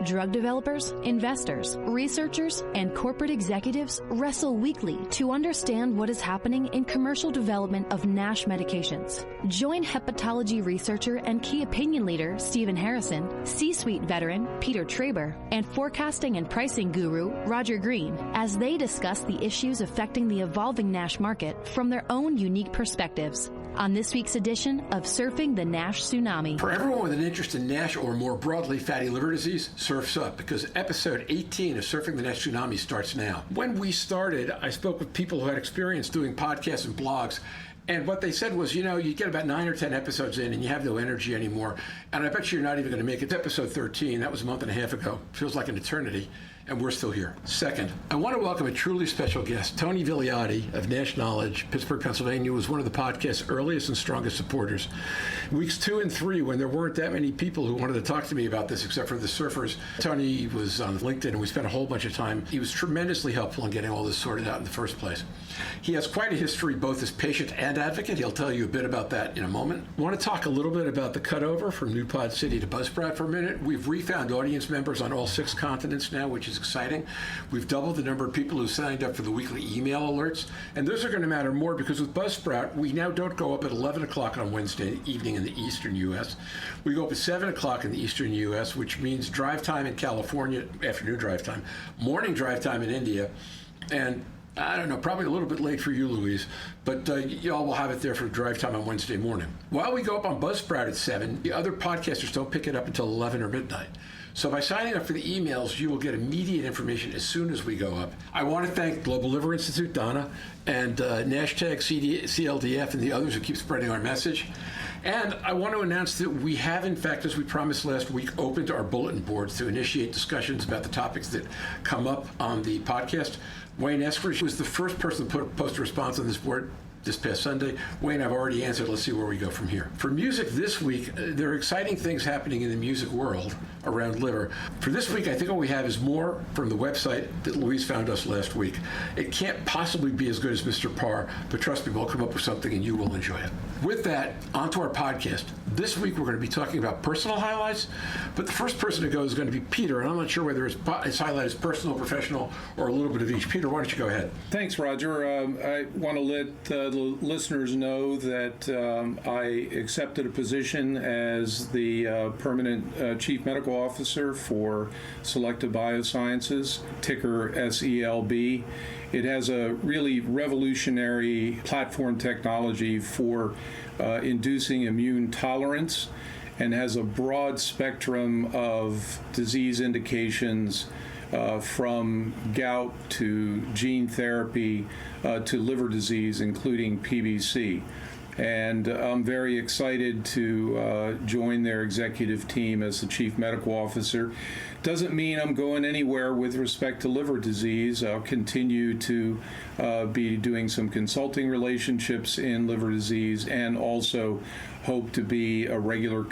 Drug developers, investors, researchers, and corporate executives wrestle weekly to understand what is happening in commercial development of NASH medications. Join hepatology researcher and key opinion leader Stephen Harrison, C-suite veteran Peter Traber, and forecasting and pricing guru Roger Green as they discuss the issues affecting the evolving NASH market from their own unique perspectives on this week's edition of Surfing the NASH Tsunami. For everyone with an interest in NASH or more broadly fatty liver disease, surf's up, because episode 18 of Surfing the NASH Tsunami starts now. When we started, I spoke with people who had experience doing podcasts and blogs, and what they said was, you get about 9 or 10 episodes in and you have no energy anymore, and I bet you're not even going to make it to episode 13. That was a month and a half ago. Feels like an eternity. And we're still here. Second, I want to welcome a truly special guest. Tony Villiotti of NASH Knowledge, Pittsburgh, Pennsylvania, was one of the podcast's earliest and strongest supporters. Weeks 2 and 3, when there weren't that many people who wanted to talk to me about this except for the surfers, Tony was on LinkedIn and we spent a whole bunch of time. He was tremendously helpful in getting all this sorted out in the first place. He has quite a history both as patient and advocate. He'll tell you a bit about that in a moment. I want to talk a little bit about the cutover from New Pod City to Buzzsprout for a minute. We've refound audience members on all 6 continents now, which is exciting. We've doubled the number of people who signed up for the weekly email alerts, and those are going to matter more because with Buzzsprout, we now don't go up at 11 o'clock on Wednesday evening in the eastern U.S. We go up at 7 o'clock in the eastern U.S., which means drive time in California, afternoon drive time, morning drive time in India, and I don't know, probably a little bit late for you, Louise, but y'all will have it there for drive time on Wednesday morning. While we go up on Buzzsprout at 7, the other podcasters don't pick it up until 11 or midnight. So by signing up for the emails, you will get immediate information as soon as we go up. I want to thank Global Liver Institute, Donna, and NASH-TAG, CLDF, and the others who keep spreading our message. And I want to announce that we have, in fact, as we promised last week, opened our bulletin boards to initiate discussions about the topics that come up on the podcast. Wayne Eskridge was the first person to post a response on this board this past Sunday. Wayne, I've already answered. Let's see where we go from here. For music this week, there are exciting things happening in the music world around liver. For this week, I think all we have is more from the website that Louise found us last week. It can't possibly be as good as Mr. Parr, but trust me, we'll come up with something and you will enjoy it. With that, on to our podcast. This week, we're going to be talking about personal highlights, but the first person to go is going to be Peter, and I'm not sure whether his highlight is personal, professional, or a little bit of each. Peter, why don't you go ahead? Thanks, Roger. I want to let the listeners know that I accepted a position as the permanent Chief Medical Officer for Selective Biosciences, ticker SELB. It has a really revolutionary platform technology for inducing immune tolerance and has a broad spectrum of disease indications from gout to gene therapy to liver disease, including PBC. And I'm very excited to join their executive team as the Chief Medical Officer. Doesn't mean I'm going anywhere with respect to liver disease. I'll continue to be doing some consulting relationships in liver disease and also hope to be a regular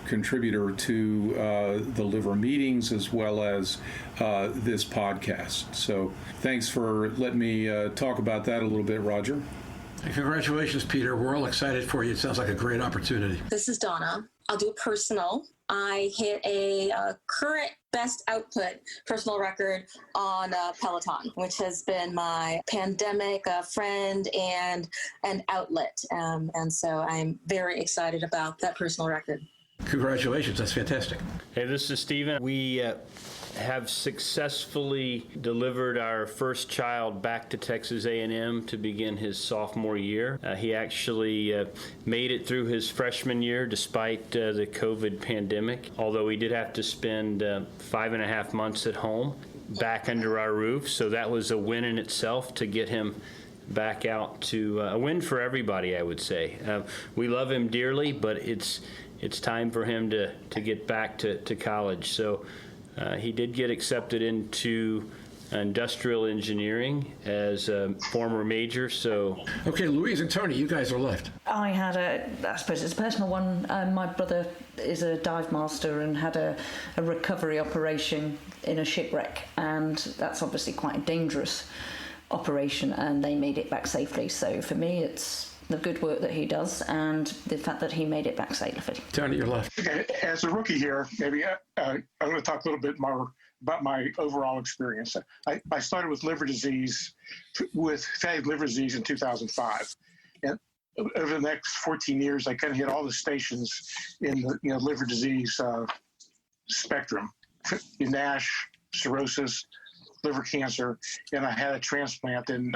contributor to the liver meetings as well as this podcast. So thanks for letting me talk about that a little bit, Roger. Congratulations, Peter. We're all excited for you. It sounds like a great opportunity. This is Donna. I'll do a personal. I hit a current best output personal record on Peloton, which has been my pandemic friend and an outlet. And so I'm very excited about that personal record. Congratulations. That's fantastic. Hey, this is Stephen. We have successfully delivered our first child back to Texas A&M to begin his sophomore year. He actually made it through his freshman year despite the COVID pandemic, although he did have to spend 5.5 months at home back under our roof. So that was a win in itself to get him back out to a win for everybody, I would say. We love him dearly, but it's time for him to get back to college. So he did get accepted into industrial engineering as a former major. So okay, Louise and Tony, you guys are left. I had I suppose it's a personal one. My brother is a dive master and had a recovery operation in a shipwreck, and that's obviously quite a dangerous operation, and they made it back safely. So for me, it's the good work that he does and the fact that he made it back safely. Down to your left. Okay, as a rookie here, maybe I'm going to talk a little bit more about my overall experience. I started with liver disease, with fatty liver disease in 2005. And over the next 14 years, I kind of hit all the stations in the liver disease spectrum: NASH, cirrhosis, liver cancer, and I had a transplant in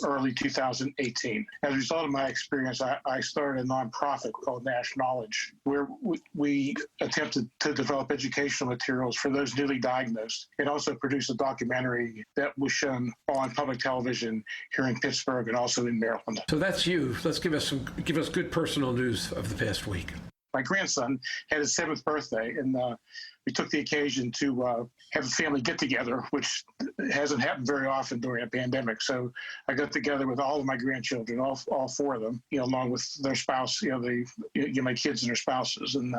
early 2018. As a result of my experience, I started a nonprofit called NASH Knowledge, where we attempted to develop educational materials for those newly diagnosed, and also produce a documentary that was shown on public television here in Pittsburgh and also in Maryland. So that's you. Let's give us good personal news of the past week. My grandson had his 7th birthday, and we took the occasion to have a family get-together, which hasn't happened very often during a pandemic. So I got together with all of my grandchildren, all 4 of them, along with their spouse, my kids and their spouses. And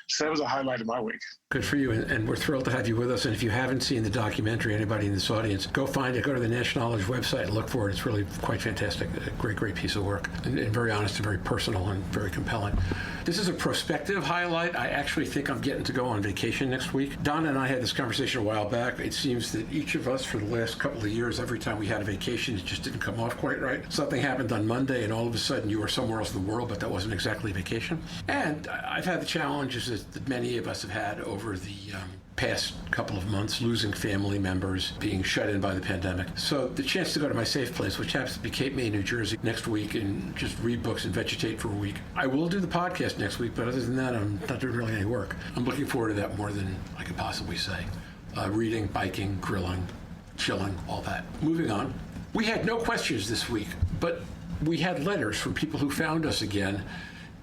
so that was a highlight of my week. Good for you, and we're thrilled to have you with us. And if you haven't seen the documentary, anybody in this audience, go find it. Go to the NASH Knowledge website and look for it. It's really quite fantastic. A great piece of work, and very honest and very personal and very compelling. This is a prospective highlight. I actually think I'm getting to go on vacation next week. Donna and I had this conversation a while back. It seems that each of us, for the last couple of years, every time we had a vacation, it just didn't come off quite right. Something happened on Monday, and all of a sudden you were somewhere else in the world, but that wasn't exactly vacation. And I've had the challenges that many of us have had over the past couple of months, losing family members, being shut in by the pandemic. So the chance to go to my safe place, which happens to be Cape May, New Jersey, next week, and just read books and vegetate for a week. I will do the podcast next week, but other than that, I'm not doing really any work. I'm looking forward to that more than I could possibly say. Reading, biking, grilling, chilling, all that. Moving on. We had no questions this week, but we had letters from people who found us again.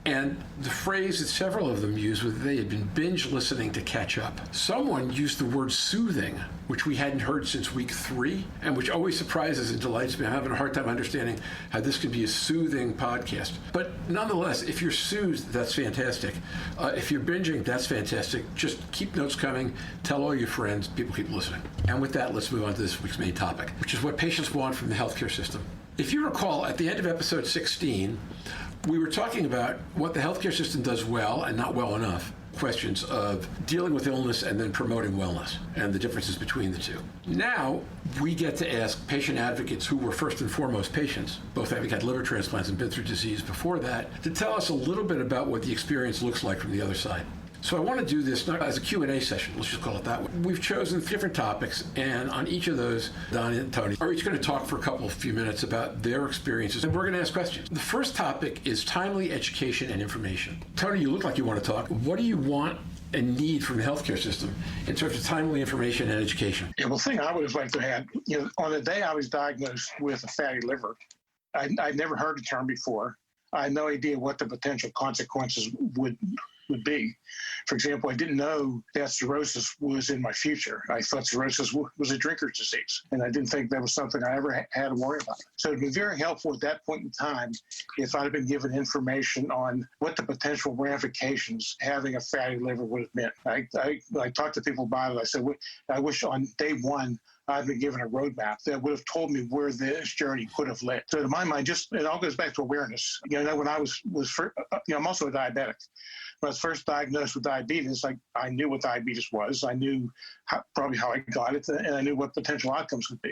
And the phrase that several of them used was they had been binge listening to catch up. Someone used the word soothing, which we hadn't heard since week 3, and which always surprises and delights me. I'm having a hard time understanding how this could be a soothing podcast. But nonetheless, if you're soothed, that's fantastic. If you're binging, that's fantastic. Just keep notes coming. Tell all your friends. People keep listening. And with that, let's move on to this week's main topic, which is what patients want from the healthcare system. If you recall, at the end of episode 16, we were talking about what the healthcare system does well and not well enough. Questions of dealing with illness and then promoting wellness and the differences between the two. Now, we get to ask patient advocates who were first and foremost patients, both having had liver transplants and been through disease before that, to tell us a little bit about what the experience looks like from the other side. So I want to do this not as a Q&A session, let's just call it that way. We've chosen different topics, and on each of those, Don and Tony are each going to talk for a few minutes about their experiences, and we're going to ask questions. The first topic is timely education and information. Tony, you look like you want to talk. What do you want and need from the healthcare system in terms of timely information and education? Yeah, well, the thing I would have liked to have, on the day I was diagnosed with a fatty liver, I'd never heard the term before. I had no idea what the potential consequences would be. For example, I didn't know that cirrhosis was in my future. I thought cirrhosis was a drinker's disease, and I didn't think that was something I ever had to worry about. So it'd be very helpful at that point in time if I'd have been given information on what the potential ramifications having a fatty liver would have meant. I talked to people about it. I said, I wish on day 1 I've been given a roadmap that would have told me where this journey could have led. So to my mind, it all goes back to awareness. When I was first, I'm also a diabetic. When I was first diagnosed with diabetes, I knew what diabetes was. I knew probably how I got it, and I knew what potential outcomes would be.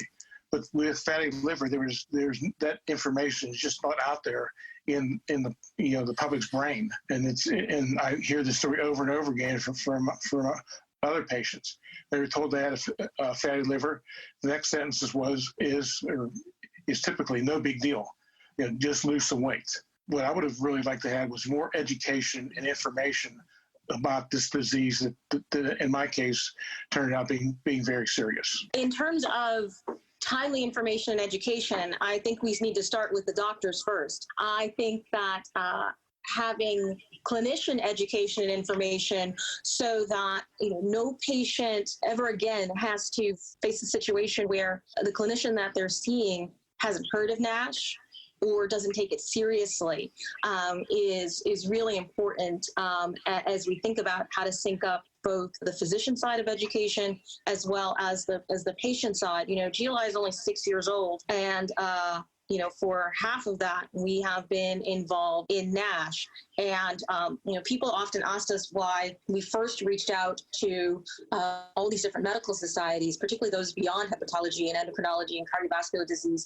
But with fatty liver, there's that information is just not out there in the public's brain, and I hear this story over and over again from other patients. They were told they had a fatty liver. The next sentence is typically no big deal. Just lose some weight. What I would have really liked to have was more education and information about this disease that in my case turned out being very serious. In terms of timely information and education, I think we need to start with the doctors first. I think that having clinician education and information so that no patient ever again has to face a situation where the clinician that they're seeing hasn't heard of NASH or doesn't take it seriously is really important as we think about how to sync up both the physician side of education as well as the patient side. GLI is only 6 years old, and for half of that, we have been involved in NASH. And, people often asked us why we first reached out to all these different medical societies, particularly those beyond hepatology and endocrinology and cardiovascular disease.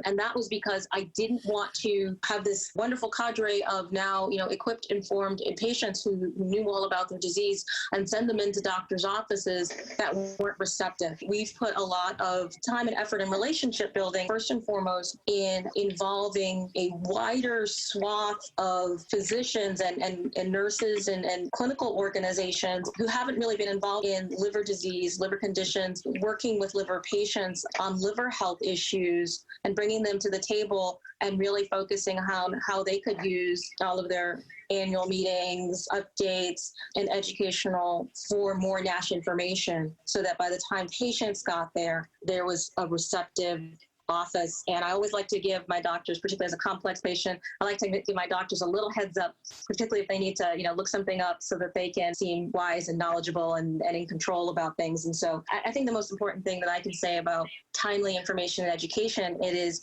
And that was because I didn't want to have this wonderful cadre of now, equipped, informed patients who knew all about their disease and send them into doctors' offices that weren't receptive. We've put a lot of time and effort in relationship building, first and foremost, in involving a wider swath of physicians and nurses and clinical organizations who haven't really been involved in liver disease, liver conditions, working with liver patients on liver health issues and bringing them to the table and really focusing on how they could use all of their annual meetings, updates, and educational for more NASH information so that by the time patients got there, there was a receptive office. And I always like to give my doctors, particularly as a complex patient, I like to give my doctors a little heads up, particularly if they need to, look something up so that they can seem wise and knowledgeable and in control about things. And so I think the most important thing that I can say about timely information and education, it is,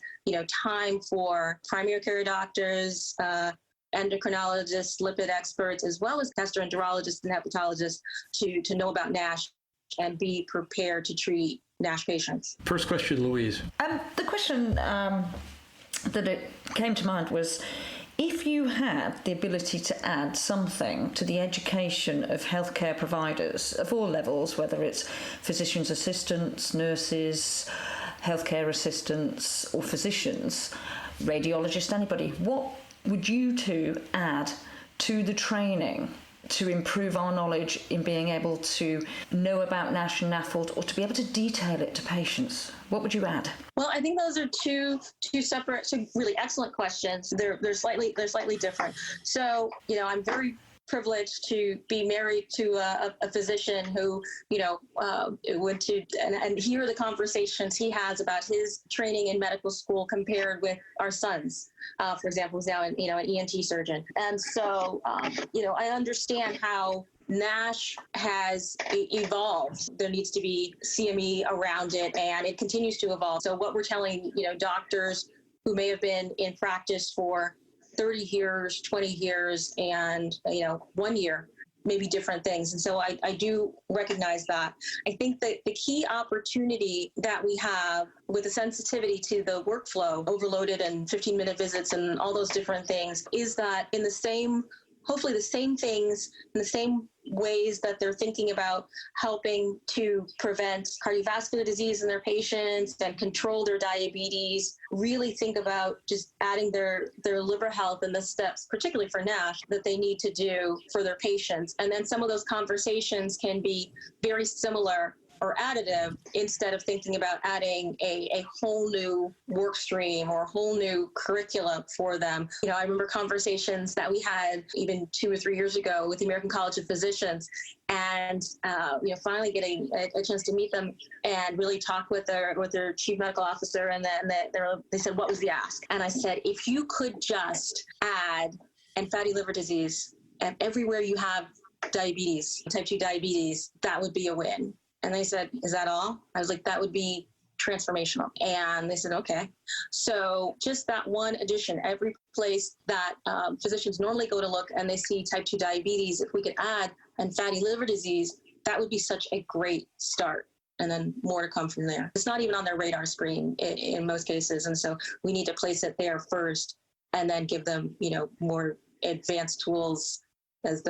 time for primary care doctors, endocrinologists, lipid experts, as well as gastroenterologists and hepatologists to know about NASH and be prepared to treat NASH patients. First question, Louise. The question that it came to mind was, if you had the ability to add something to the education of healthcare providers of all levels, whether it's physicians' assistants, nurses, healthcare assistants, or physicians, radiologists, anybody, what would you two add to the training to improve our knowledge in being able to know about NASH and NAFLD, or to be able to detail it to patients? What would you add? Well, I think those are two separate, two really excellent questions. They're slightly different. So, I'm very privileged to be married to a physician who, went to and hear the conversations he has about his training in medical school compared with our sons. For example, who's now an ENT surgeon. And so, I understand how NASH has evolved. There needs to be CME around it, and it continues to evolve. So what we're telling, doctors who may have been in practice for 30 years, 20 years, and, 1 year, maybe different things. And so I do recognize that. I think that the key opportunity that we have with the sensitivity to the workflow, overloaded and 15-minute visits and all those different things, is that hopefully the same things, in the same ways that they're thinking about helping to prevent cardiovascular disease in their patients and control their diabetes, really think about just adding their liver health and the steps, particularly for NASH, that they need to do for their patients. And then some of those conversations can be very similar or additive, instead of thinking about adding a whole new work stream or a whole new curriculum for them. I remember conversations that we had even 2 or 3 years ago with the American College of Physicians, and finally getting a chance to meet them and really talk with their chief medical officer, and then they said, what was the ask? And I said, if you could just add and fatty liver disease everywhere you have diabetes, type 2 diabetes, that would be a win. And they said, is that all? I was like, that would be transformational. And they said, okay. So just that one addition, every place that physicians normally go to look and they see type 2 diabetes, if we could add and fatty liver disease, that would be such a great start. And then more to come from there. It's not even on their radar screen in most cases. And so we need to place it there first and then give them, more advanced tools, as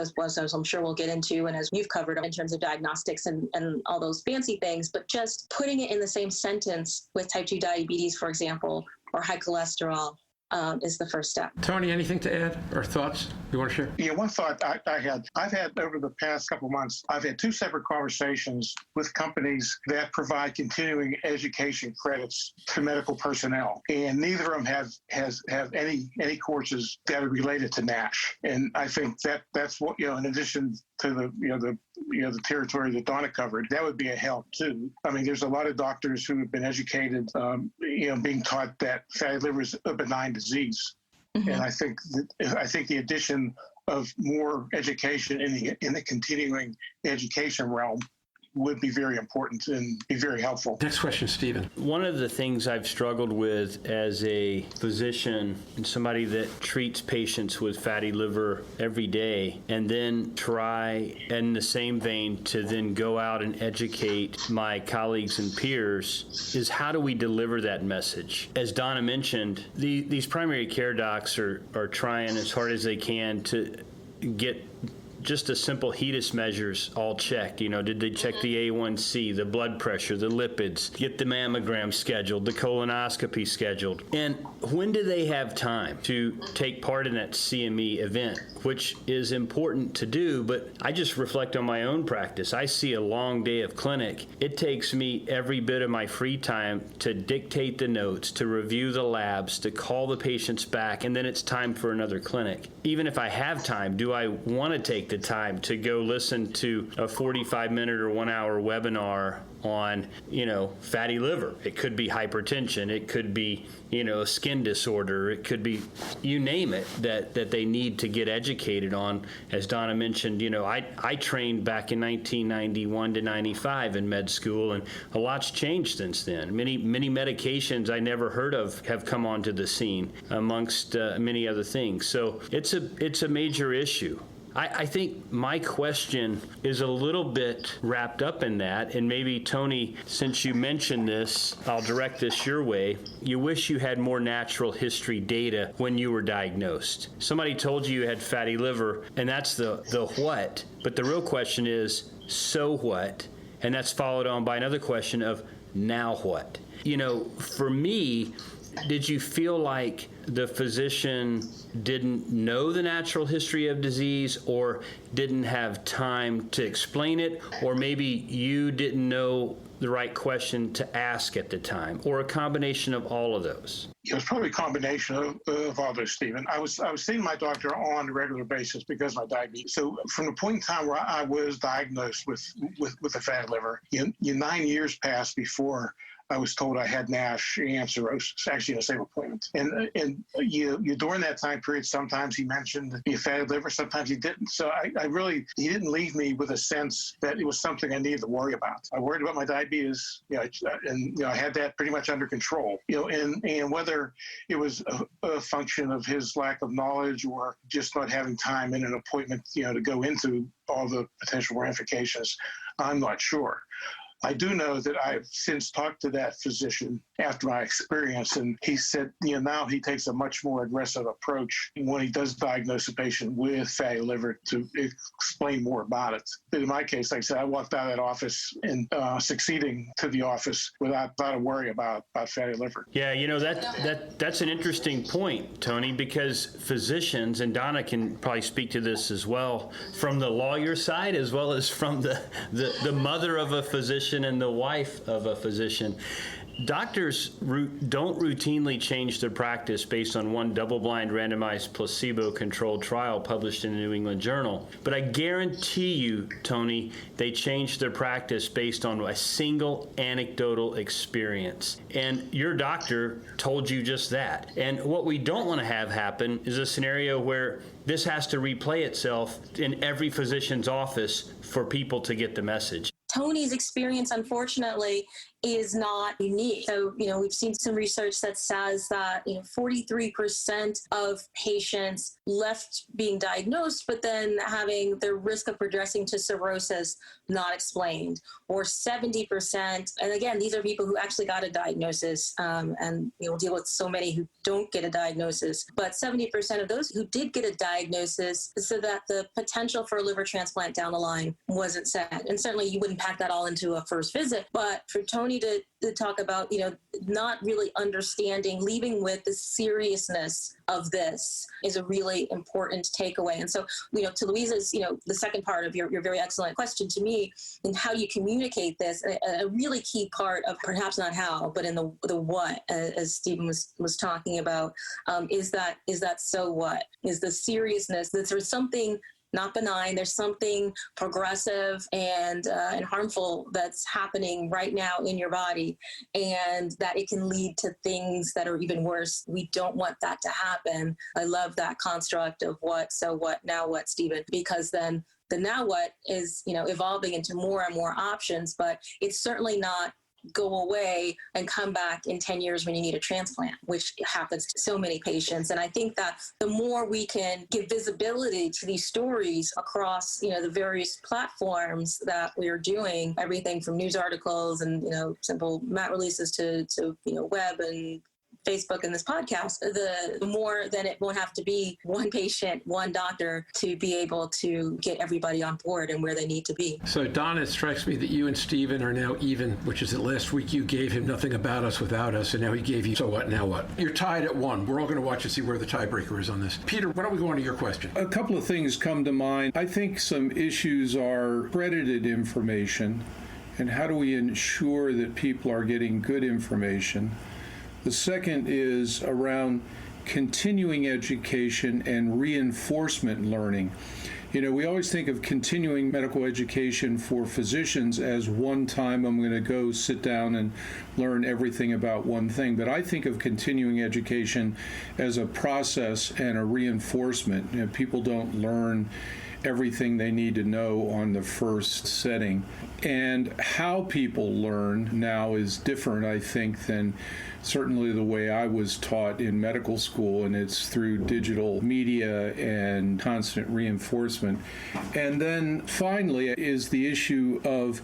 I'm sure we'll get into, and as you've covered in terms of diagnostics and all those fancy things, but just putting it in the same sentence with type 2 diabetes, for example, or high cholesterol is the first step. Tony, anything to add or thoughts you want to share? Yeah, one thought I've had over the past couple of months, I've had 2 separate conversations with companies that provide continuing education credits to medical personnel, and neither of them have any courses that are related to NASH. And I think that's what, in addition to the territory that Donna covered, that would be a help too. I mean, there's a lot of doctors who have been educated, being taught that fatty liver is a benign disease. Mm-hmm. And I think the addition of more education in the continuing education realm would be very important and be very helpful. Next question, Stephen. One of the things I've struggled with as a physician and somebody that treats patients with fatty liver every day, and then try in the same vein to then go out and educate my colleagues and peers, is how do we deliver that message? As Donna mentioned, these primary care docs are trying as hard as they can to get just a simple HEDIS measures all checked. You know, did they check the A1C, the blood pressure, the lipids, get the mammogram scheduled, the colonoscopy scheduled? And when do they have time to take part in that CME event, which is important to do, but I just reflect on my own practice. I see a long day of clinic. It takes me every bit of my free time to dictate the notes, to review the labs, to call the patients back, and then it's time for another clinic. Even if I have time, do I want to take the time to go listen to a 45-minute or 1-hour webinar on, fatty liver? It could be hypertension. It could be, a skin disorder. It could be, you name it, that they need to get educated on. As Donna mentioned, I trained back in 1991 to 95 in med school, and a lot's changed since then. Many medications I never heard of have come onto the scene, amongst many other things. So it's a major issue. I think my question is a little bit wrapped up in that, and maybe, Tony, since you mentioned this, I'll direct this your way. You wish you had more natural history data when you were diagnosed. Somebody told you you had fatty liver, and that's the what, but the real question is, so what? And that's followed on by another question of, now what? For me, did you feel like the physician didn't know the natural history of disease, or didn't have time to explain it, or maybe you didn't know the right question to ask at the time, or a combination of all of those? It was probably a combination of all those, Stephen. I was seeing my doctor on a regular basis because of my diabetes. So from the point in time where I was diagnosed with a fatty liver, 9 years passed before I was told I had NASH and cirrhosis, actually in the same appointment. And during that time period, sometimes he mentioned the fatty liver, sometimes he didn't. So he didn't leave me with a sense that it was something I needed to worry about. I worried about my diabetes, and I had that pretty much under control. And whether it was a function of his lack of knowledge or just not having time in an appointment, to go into all the potential ramifications, I'm not sure. I do know that I've since talked to that physician after my experience, and he said, now he takes a much more aggressive approach when he does diagnose a patient with fatty liver to explain more about it. But in my case, like I said, I walked out of that office and succeeding to the office without a worry about fatty liver. Yeah, that's an interesting point, Tony, because physicians, and Donna can probably speak to this as well, from the lawyer side as well as from the mother of a physician and the wife of a physician. Doctors don't routinely change their practice based on one double-blind randomized placebo-controlled trial published in the New England Journal. But I guarantee you, Tony, they changed their practice based on a single anecdotal experience. And your doctor told you just that. And what we don't want to have happen is a scenario where this has to replay itself in every physician's office for people to get the message. Tony's experience, unfortunately, is not unique. So, we've seen some research that says that, 43% of patients left being diagnosed, but then having their risk of progressing to cirrhosis not explained, or 70%. And again, these are people who actually got a diagnosis, and we'll deal with so many who don't get a diagnosis, but 70% of those who did get a diagnosis so that the potential for a liver transplant down the line wasn't set. And certainly you wouldn't pack that all into a first visit, but for Tony to talk about, not really understanding, leaving with the seriousness of this is a really important takeaway. And so, to Louisa's, the second part of your very excellent question to me, and how you communicate this, a really key part of perhaps not how, but in the what, as Stephen was talking about, is that so what? Is the seriousness that there's something not benign, there's something progressive and harmful that's happening right now in your body, and that it can lead to things that are even worse. We don't want that to happen. I love that construct of what, so what, now what, Stephen, because then the now what is, evolving into more and more options, but it's certainly not go away and come back in 10 years when you need a transplant, which happens to so many patients. And I think that the more we can give visibility to these stories across, the various platforms that we are doing, everything from news articles and, simple mat releases to web and Facebook and this podcast, the more then it won't have to be one patient, one doctor to be able to get everybody on board and where they need to be. So, Donna, it strikes me that you and Stephen are now even, which is that last week you gave him nothing about us without us, and now he gave you, so what, now what? You're tied at 1. We're all going to watch and see where the tiebreaker is on this. Peter, why don't we go on to your question? A couple of things come to mind. I think some issues are credited information, and how do we ensure that people are getting good information? The second is around continuing education and reinforcement learning. We always think of continuing medical education for physicians as one time I'm going to go sit down and learn everything about one thing. But I think of continuing education as a process and a reinforcement. People don't learn everything they need to know on the first setting. And how people learn now is different, I think, than certainly the way I was taught in medical school, and it's through digital media and constant reinforcement. And then finally is the issue of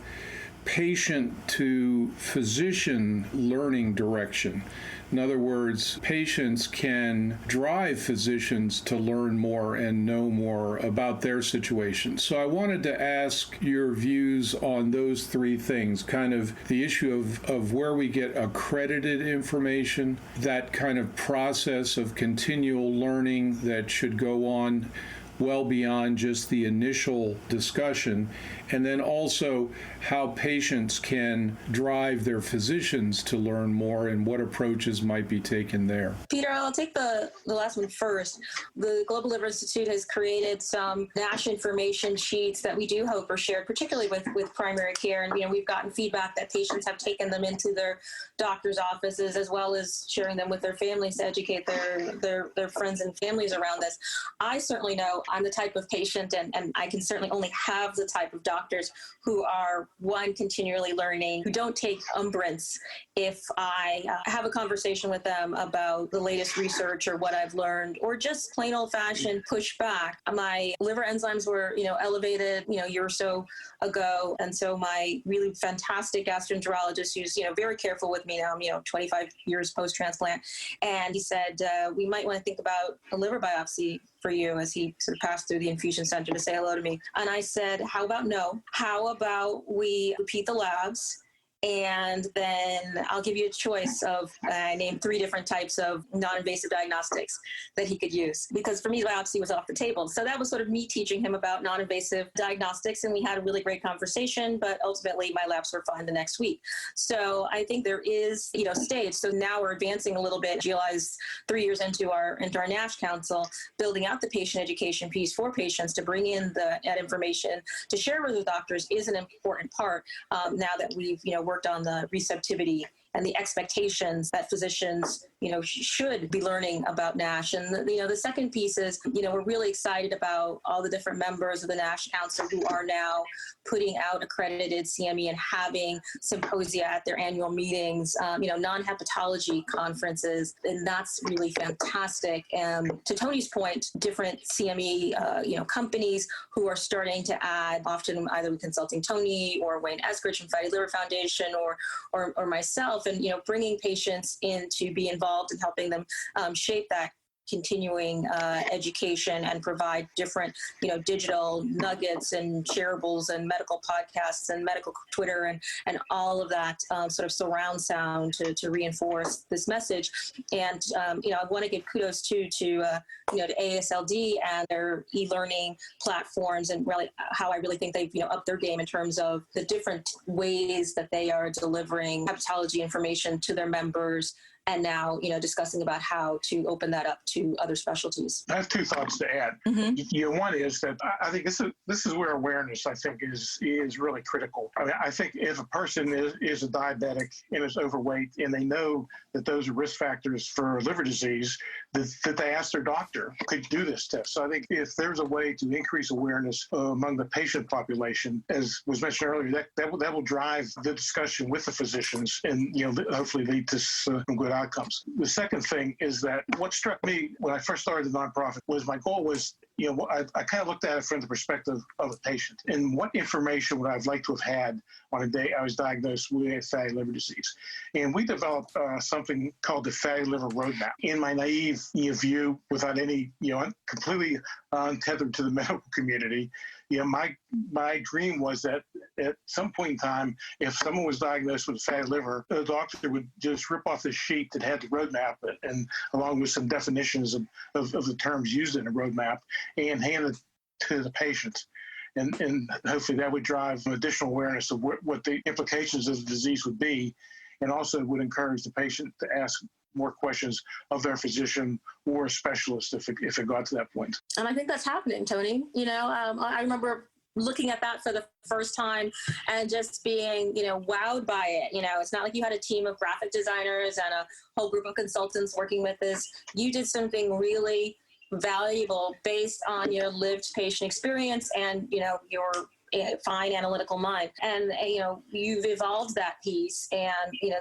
patient to physician learning direction. In other words, patients can drive physicians to learn more and know more about their situation. So I wanted to ask your views on those three things, kind of the issue of where we get accredited information, that kind of process of continual learning that should go on well beyond just the initial discussion, and then also how patients can drive their physicians to learn more and what approaches might be taken there. Peter, I'll take the last one first. The Global Liver Institute has created some NASH information sheets that we do hope are shared, particularly with primary care. And, we've gotten feedback that patients have taken them into their doctor's offices, as well as sharing them with their families to educate their friends and families around this. I certainly know I'm the type of patient, and I can certainly only have the type of doctors who are, one, continually learning, who don't take umbrance if I have a conversation with them about the latest research or what I've learned, or just plain old-fashioned pushback. My liver enzymes were, elevated, a year or so ago, and so my really fantastic gastroenterologist, who's, very careful with me now, 25 years post-transplant, and he said, we might want to think about a liver biopsy for you, as he sort of passed through the infusion center to say hello to me. And I said, how about no? How about we repeat the labs? And then I'll give you a choice of, I named 3 different types of non-invasive diagnostics that he could use. Because for me, biopsy was off the table. So that was sort of me teaching him about non-invasive diagnostics. And we had a really great conversation, but ultimately my labs were fine the next week. So I think there is, stage. So now we're advancing a little bit. GLI's 3 years into our NASH Council, building out the patient education piece for patients to bring in that information to share with the doctors is an important part now that we've, worked on the receptivity and the expectations that physicians, should be learning about NASH. And, the second piece is, we're really excited about all the different members of the NASH Council who are now putting out accredited CME and having symposia at their annual meetings, non-hepatology conferences, and that's really fantastic. And to Tony's point, different CME, companies who are starting to add, often either with consulting Tony or Wayne Eskridge from Fatty Liver Foundation or myself, and, bringing patients in to be involved and helping them shape that continuing education and provide different, digital nuggets and shareables and medical podcasts and medical Twitter and all of that sort of surround sound to reinforce this message. And, I want to give kudos to AASLD and their e-learning platforms, and really how I really think they've, upped their game in terms of the different ways that they are delivering hepatology information to their members, and now, discussing about how to open that up to other specialties. I have two thoughts to add. One is that I think this is where awareness, I think, is really critical. I mean, I think if a person is a diabetic and is overweight and they know that those are risk factors for liver disease, that they ask their doctor, could you do this test? So I think if there's a way to increase awareness among the patient population, as was mentioned earlier, that will drive the discussion with the physicians and hopefully lead to some good outcomes. The second thing is that what struck me when I first started the nonprofit was my goal was, I kind of looked at it from the perspective of a patient and what information would I have liked to have had on a day I was diagnosed with fatty liver disease. And we developed something called the Fatty Liver Roadmap. In my naive view, without any, completely untethered to the medical community, my dream was that at some point in time, if someone was diagnosed with fatty liver, the doctor would just rip off the sheet that had the roadmap and along with some definitions of the terms used in the roadmap and hand it to the patient. And hopefully that would drive additional awareness of what the implications of the disease would be, and also would encourage the patient to ask more questions of their physician or a specialist if it got to that point. And I think that's happening, Tony. I remember looking at that for the first time and just being, wowed by it. It's not like you had a team of graphic designers and a whole group of consultants working with this. You did something really valuable based on your lived patient experience and, your fine analytical mind. And, you've evolved that piece and,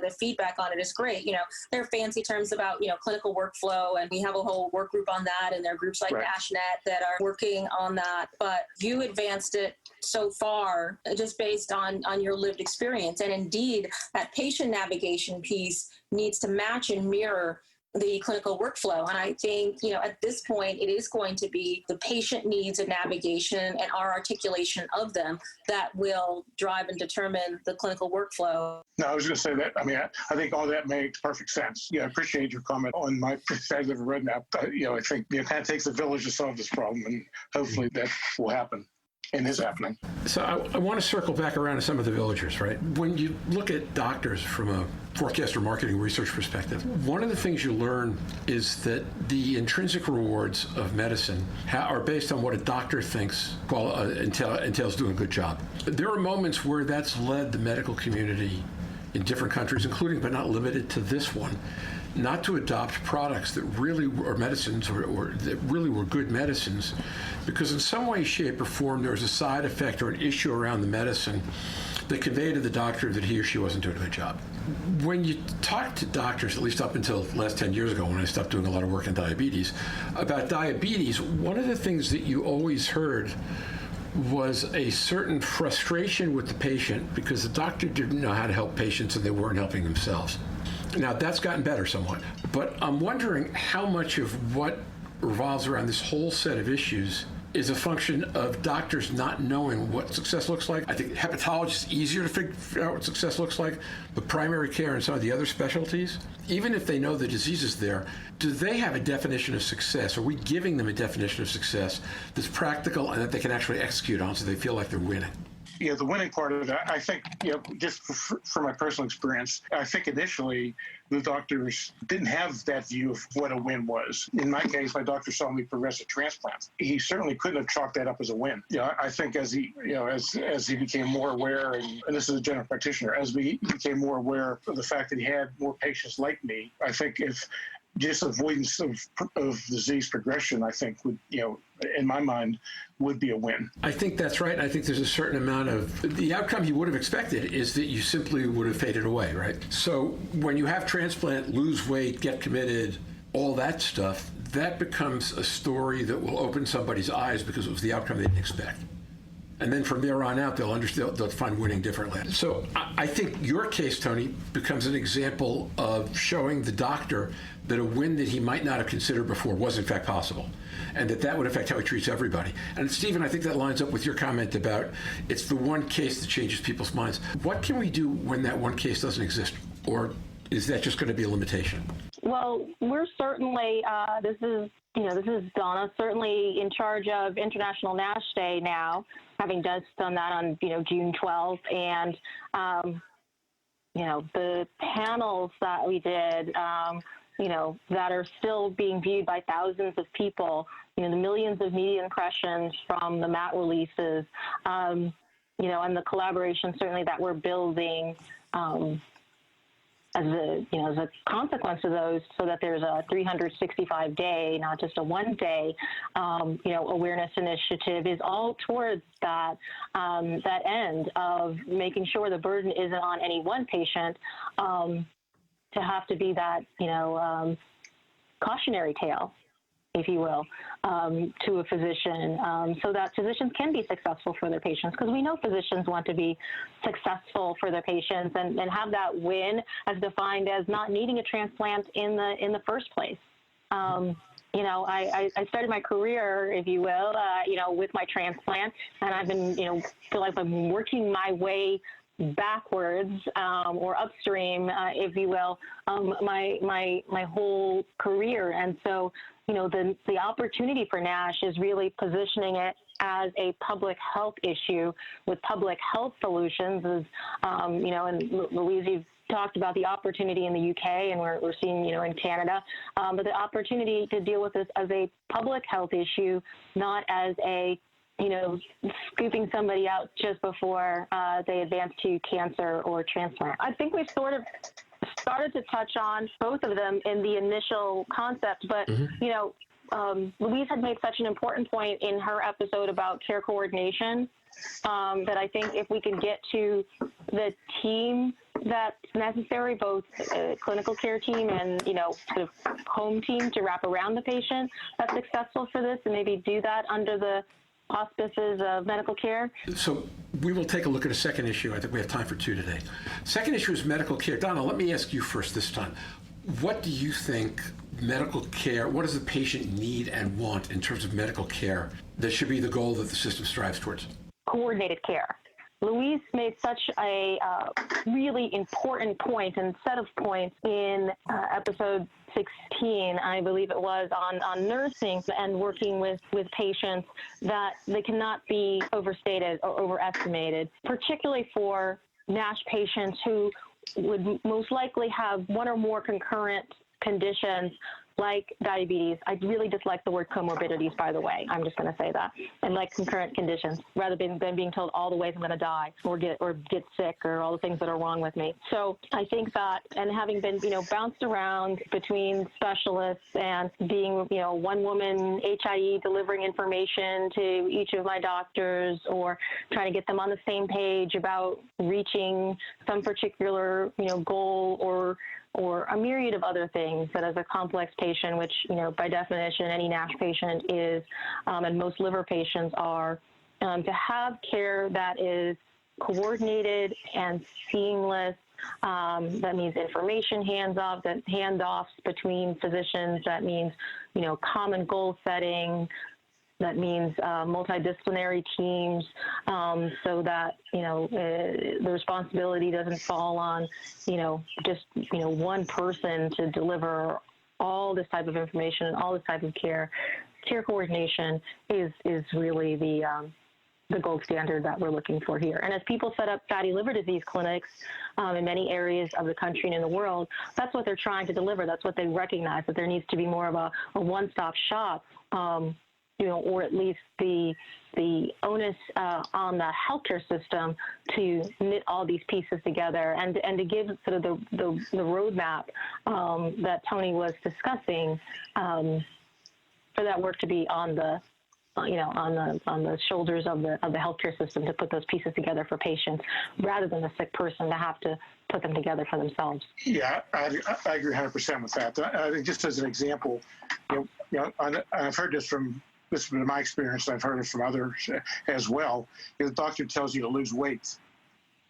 the feedback on it is great. There are fancy terms about, clinical workflow, and we have a whole work group on that. And there are groups like NASH-Net that are working on that. But you advanced it so far just based on your lived experience. And indeed, that patient navigation piece needs to match and mirror the clinical workflow. And I think, at this point, it is going to be the patient needs and navigation and our articulation of them that will drive and determine the clinical workflow. No, I was going to say that. I mean, I think all that makes perfect sense. I appreciate your comment on my fatty liver roadmap. I think it kind of takes a village to solve this problem, and hopefully that will happen. And is happening. So I want to circle back around to some of the villagers, right? When you look at doctors from a forecast or marketing research perspective, one of the things you learn is that the intrinsic rewards of medicine are based on what a doctor thinks entails doing a good job. There are moments where that's led the medical community in different countries, including but not limited to this one, not to adopt products that really are medicines or that really were good medicines, because in some way, shape, or form, there was a side effect or an issue around the medicine that conveyed to the doctor that he or she wasn't doing a good job. When you talk to doctors, at least up until the last 10 years ago when I stopped doing a lot of work in diabetes, about diabetes, one of the things that you always heard was a certain frustration with the patient because the doctor didn't know how to help patients and they weren't helping themselves. Now, that's gotten better somewhat, but I'm wondering how much of what revolves around this whole set of issues is a function of doctors not knowing what success looks like. I think hepatology is easier to figure out what success looks like, but primary care and some of the other specialties, even if they know the disease is there, do they have a definition of success? Are we giving them a definition of success that's practical and that they can actually execute on so they feel like they're winning? The winning part of it, I think, just from my personal experience, I think initially the doctors didn't have that view of what a win was. In my case, my doctor saw me progress a transplant. He certainly couldn't have chalked that up as a win. I think as he, as he became more aware, and this is a general practitioner, as he became more aware of the fact that he had more patients like me, I think if just avoidance of disease progression, I think would, in my mind, would be a win. I think that's right. I think there's a certain amount of the outcome you would have expected is that you simply would have faded away, right? So when you have transplant, lose weight, get committed, all that stuff, that becomes a story that will open somebody's eyes because it was the outcome they didn't expect. And then from there on out, they'll find winning differently. So I think your case, Tony, becomes an example of showing the doctor that a win that he might not have considered before was in fact possible, and that would affect how he treats everybody. And Stephen, I think that lines up with your comment about it's the one case that changes people's minds. What can we do when that one case doesn't exist? Or is that just going to be a limitation? Well, we're certainly, this is Donna, certainly in charge of International NASH Day now, having done that on, June 12th. And the panels that we did, that are still being viewed by thousands of people, the millions of media impressions from the MAT releases, and the collaboration certainly that we're building as a consequence of those, so that there's a 365-day, not just a one-day, awareness initiative, is all towards that end of making sure the burden isn't on any one patient to have to be that, cautionary tale, if you will, to a physician, so that physicians can be successful for their patients, because we know physicians want to be successful for their patients and have that win as defined as not needing a transplant in the first place. I started my career, if you will, with my transplant, and I've been, feel like I'm working my way backwards or upstream, if you will, my whole career. And so, the opportunity for NASH is really positioning it as a public health issue with public health solutions. And Louise, you've talked about the opportunity in the UK, and we're seeing, in Canada, but the opportunity to deal with this as a public health issue, not as a scooping somebody out just before they advance to cancer or transplant. I think we've sort of started to touch on both of them in the initial concept, but, Louise had made such an important point in her episode about care coordination that I think if we can get to the team that's necessary, both clinical care team and, sort of home team to wrap around the patient that's successful for this, and maybe do that under the auspices of medical care. So we will take a look at a second issue. I think we have time for two today. Second issue is medical care. Donna, let me ask you first this time. What do you think medical care, what does the patient need and want in terms of medical care that should be the goal that the system strives towards? Coordinated care. Louise made such a really important point and set of points in episode 16, I believe it was, on nursing and working with patients, that they cannot be overstated or overestimated, particularly for NASH patients who would most likely have one or more concurrent conditions like diabetes. I really dislike the word comorbidities, by the way. I'm just going to say that. And like concurrent conditions, rather than being told all the ways I'm going to die or get sick or all the things that are wrong with me. So I think that, and having been, bounced around between specialists and being, one woman HIE delivering information to each of my doctors, or trying to get them on the same page about reaching some particular, goal, or a myriad of other things, that as a complex patient, which, by definition, any NASH patient is, and most liver patients are, to have care that is coordinated and seamless, that means information handoffs between physicians, that means, common goal setting, that means multidisciplinary teams, so that, the responsibility doesn't fall on, just, one person to deliver all this type of information and all this type of care. Care coordination is really the gold standard that we're looking for here. And as people set up fatty liver disease clinics in many areas of the country and in the world, that's what they're trying to deliver. That's what they recognize, that there needs to be more of a one-stop shop, or at least the onus on the healthcare system to knit all these pieces together and to give sort of the roadmap that Tony was discussing, for that work to be on the shoulders of the healthcare system, to put those pieces together for patients, rather than the sick person to have to put them together for themselves. Yeah, I agree 100% with that. I think, just as an example, I've heard this from. This has been my experience. I've heard it from others as well. The doctor tells you to lose weight,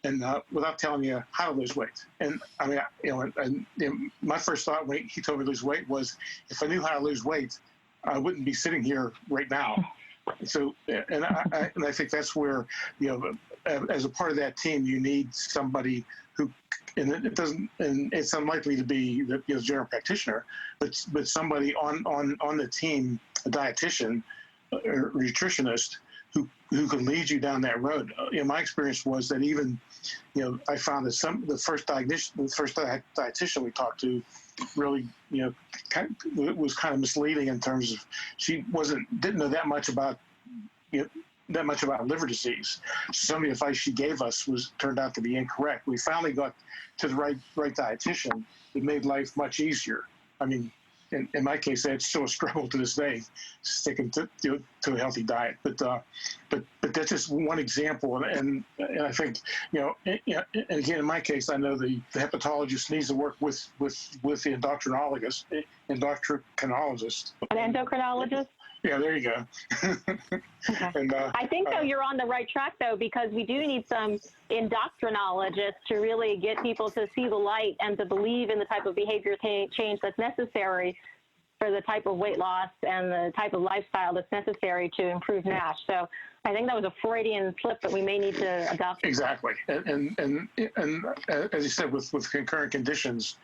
and without telling you how to lose weight. And I mean, my first thought when he told me to lose weight was, if I knew how to lose weight, I wouldn't be sitting here right now. So, and I think that's where, as a part of that team, you need somebody who, and it's unlikely to be the general practitioner, but somebody on the team, a dietitian or nutritionist, who who can lead you down that road. My experience was that even, I found that the first dietitian we talked to really, was kind of misleading in terms of she didn't know that much about liver disease. Some of the advice she gave us turned out to be incorrect. We finally got to the right dietitian. It made life much easier. I mean, in my case, it's still a struggle to this day, sticking to a healthy diet. But that's just one example. And I think, and again, in my case, I know the hepatologist needs to work with the endocrinologist. An endocrinologist? Yeah, there you go. Okay. And, I think, though, you're on the right track, though, because we do need some endocrinologists to really get people to see the light and to believe in the type of behavior change that's necessary for the type of weight loss and the type of lifestyle that's necessary to improve NASH. So I think that was a Freudian slip that we may need to adopt. Exactly. And as you said, with concurrent conditions,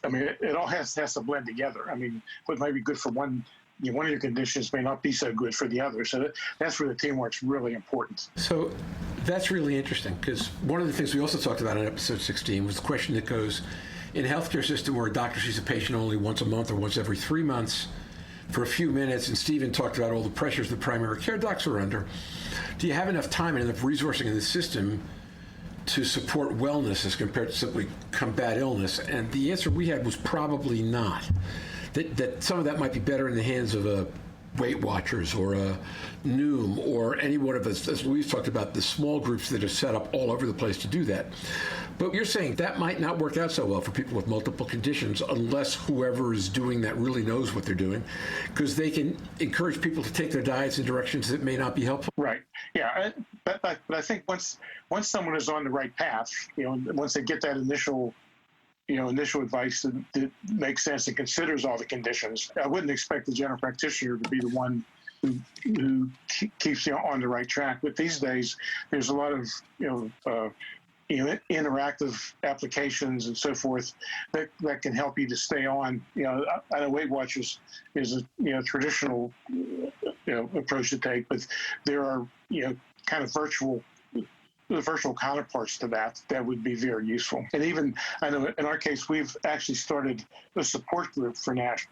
I mean, it all has to blend together. I mean, what might be good for one of your conditions may not be so good for the other. So that's where the teamwork's really important. So that's really interesting, because one of the things we also talked about in episode 16 was the question that goes, in a healthcare system where a doctor sees a patient only once a month or once every 3 months for a few minutes, and Stephen talked about all the pressures the primary care docs are under, do you have enough time and enough resourcing in the system to support wellness as compared to simply combat illness? And the answer we had was probably not. That some of that might be better in the hands of a Weight Watchers or a Noom or any one of us, as Louise talked about, the small groups that are set up all over the place to do that. But you're saying that might not work out so well for people with multiple conditions unless whoever is doing that really knows what they're doing, because they can encourage people to take their diets in directions that may not be helpful. Right. Yeah. But I think once someone is on the right path, once they get that initial advice that makes sense and considers all the conditions, I wouldn't expect the general practitioner to be the one who keeps you on the right track. But these days, there's a lot of interactive applications and so forth that can help you to stay on. I know Weight Watchers is a traditional approach to take, but there are kind of virtual counterparts to that would be very useful. And even, I know in our case, we've actually started a support group for NASH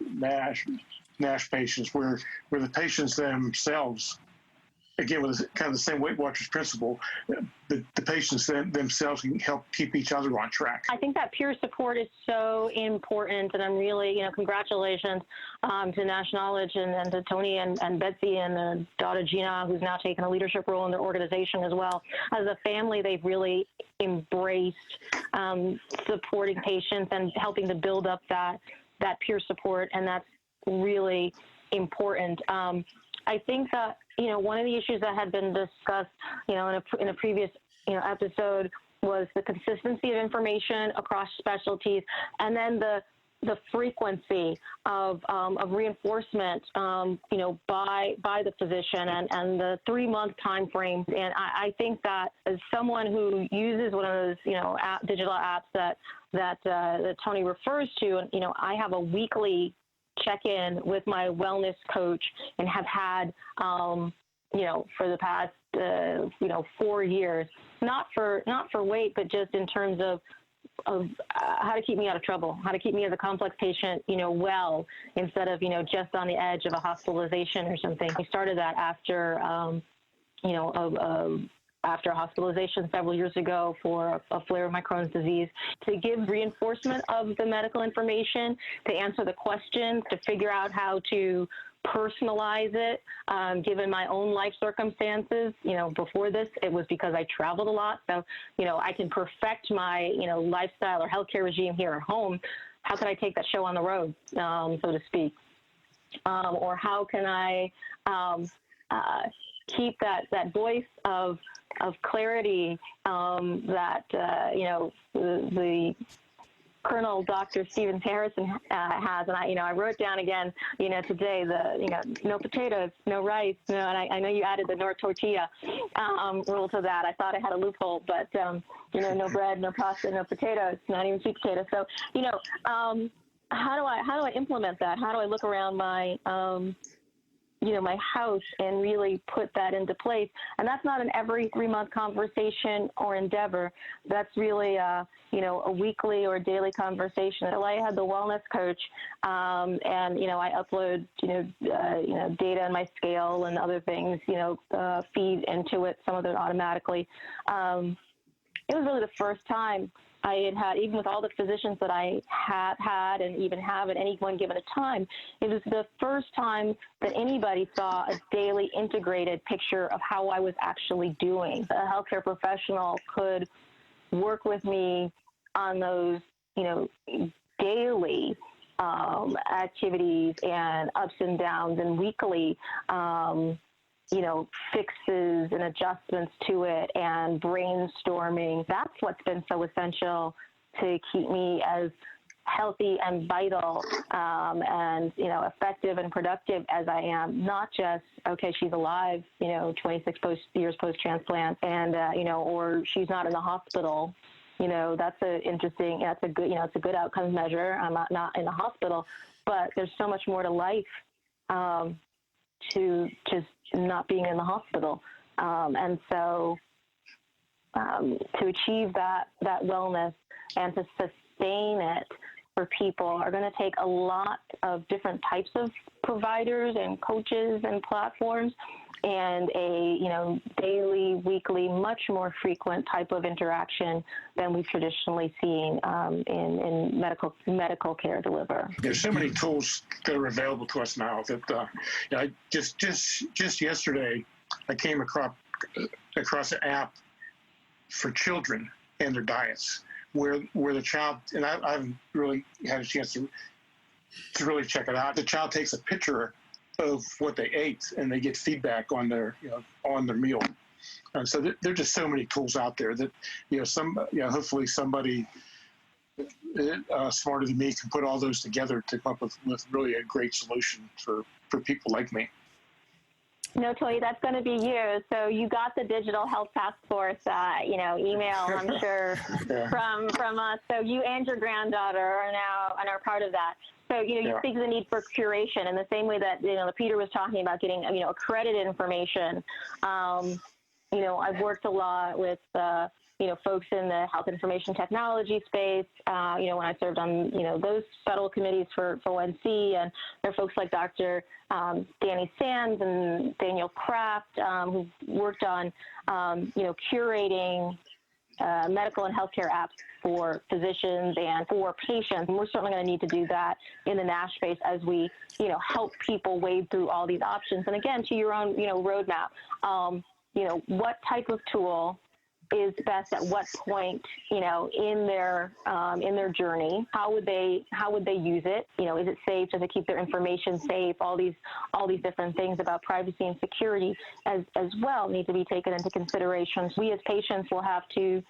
patients where the patients themselves, again, with kind of the same Weight Watchers principle, the patients themselves can help keep each other on track. I think that peer support is so important, and I'm really, congratulations to NASH Knowledge and to Tony and Betsy and their daughter Gina, who's now taken a leadership role in their organization as well. As a family, they've really embraced supporting patients and helping to build up that peer support, and that's really important. I think that, one of the issues that had been discussed, in a previous, episode was the consistency of information across specialties, and then the frequency of reinforcement, by the physician and the 3-month time frame. And I think that as someone who uses one of those, digital apps that Tony refers to, I have a weekly check-in with my wellness coach and have had, for the past, 4 years, not for weight, but just in terms of how to keep me out of trouble, how to keep me as a complex patient, well, instead of, just on the edge of a hospitalization or something. I started that after, after a hospitalization several years ago for a flare of my Crohn's disease, to give reinforcement of the medical information, to answer the questions, to figure out how to personalize it, given my own life circumstances. Before this, it was because I traveled a lot. So, I can perfect my, lifestyle or healthcare regime here at home. How can I take that show on the road, so to speak? Or how can I keep that voice of clarity that, the Colonel Dr. Stephen Harrison has, and I wrote down again, today no potatoes, no rice, and I know you added the no tortilla rule to that. I thought I had a loophole, but no bread, no pasta, no potatoes, not even sweet potatoes. So how do I implement that? How do I look around my my house and really put that into place. And that's not an every 3-month conversation or endeavor. That's really a weekly or daily conversation. So I had the wellness coach, and I upload data on my scale and other things, feed into it, some of it automatically. It was really the first time I had, even with all the physicians that I had and even have at any one given time, it was the first time that anybody saw a daily integrated picture of how I was actually doing. A healthcare professional could work with me on those, daily activities and ups and downs and weekly fixes and adjustments to it and brainstorming. That's what's been so essential to keep me as healthy and vital and, effective and productive as I am. Not just, okay, she's alive, 26 years post-transplant and, or she's not in the hospital. That's it's a good outcomes measure. I'm not in the hospital, but there's so much more to life to just not being in the hospital. And so to achieve that wellness and to sustain it for people are going to take a lot of different types of providers and coaches and platforms and a, daily, weekly, much more frequent type of interaction than we've traditionally seen in medical care deliver. There's so many tools that are available to us now that I just yesterday I came across an app for children and their diets where the child, and I haven't really had a chance to really check it out. The child takes a picture of what they ate and they get feedback on their meal. And so there are just so many tools out there that hopefully somebody smarter than me can put all those together to come up with really a great solution for people like me. No, Tony, that's going to be you. So you got the digital health task force, email, I'm sure, yeah. from us. So you and your granddaughter are part of that. So, you speak to the need for curation in the same way that, Peter was talking about getting, accredited information. I've worked a lot with, folks in the health information technology space, when I served on, those federal committees for ONC, and there are folks like Dr. Danny Sands and Daniel Kraft, who've worked on, curating medical and healthcare apps for physicians and for patients. And we're certainly going to need to do that in the NASH space as we, help people wade through all these options. And again, to your own, roadmap, what type of tool is best at what point, in their journey? How would they use it? Is it safe? Does it keep their information safe? All these different things about privacy and security as well need to be taken into consideration. We as patients will have to,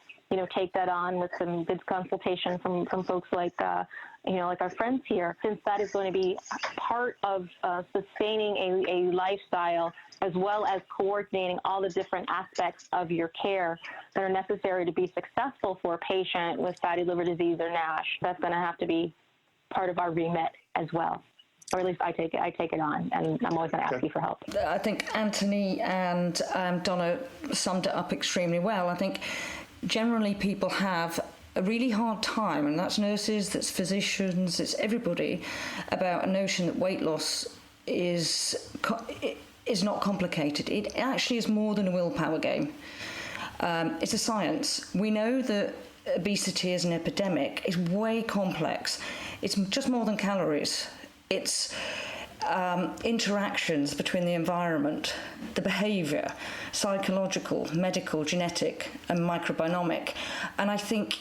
take that on with some good consultation from folks like, like our friends here, since that is going to be part of sustaining a lifestyle as well as coordinating all the different aspects of your care that are necessary to be successful for a patient with fatty liver disease or NASH. That's going to have to be part of our remit as well. Or at least I take it on, and I'm always going to ask you for help. I think Anthony and Donna summed it up extremely well. I think generally people have a really hard time, and that's nurses, that's physicians, it's everybody, about a notion that weight loss is not complicated. It actually is more than a willpower game. It's a science. We know that obesity as an epidemic is way complex. It's just more than calories. It's interactions between the environment, the behaviour, psychological, medical, genetic, and microbiomic. And I think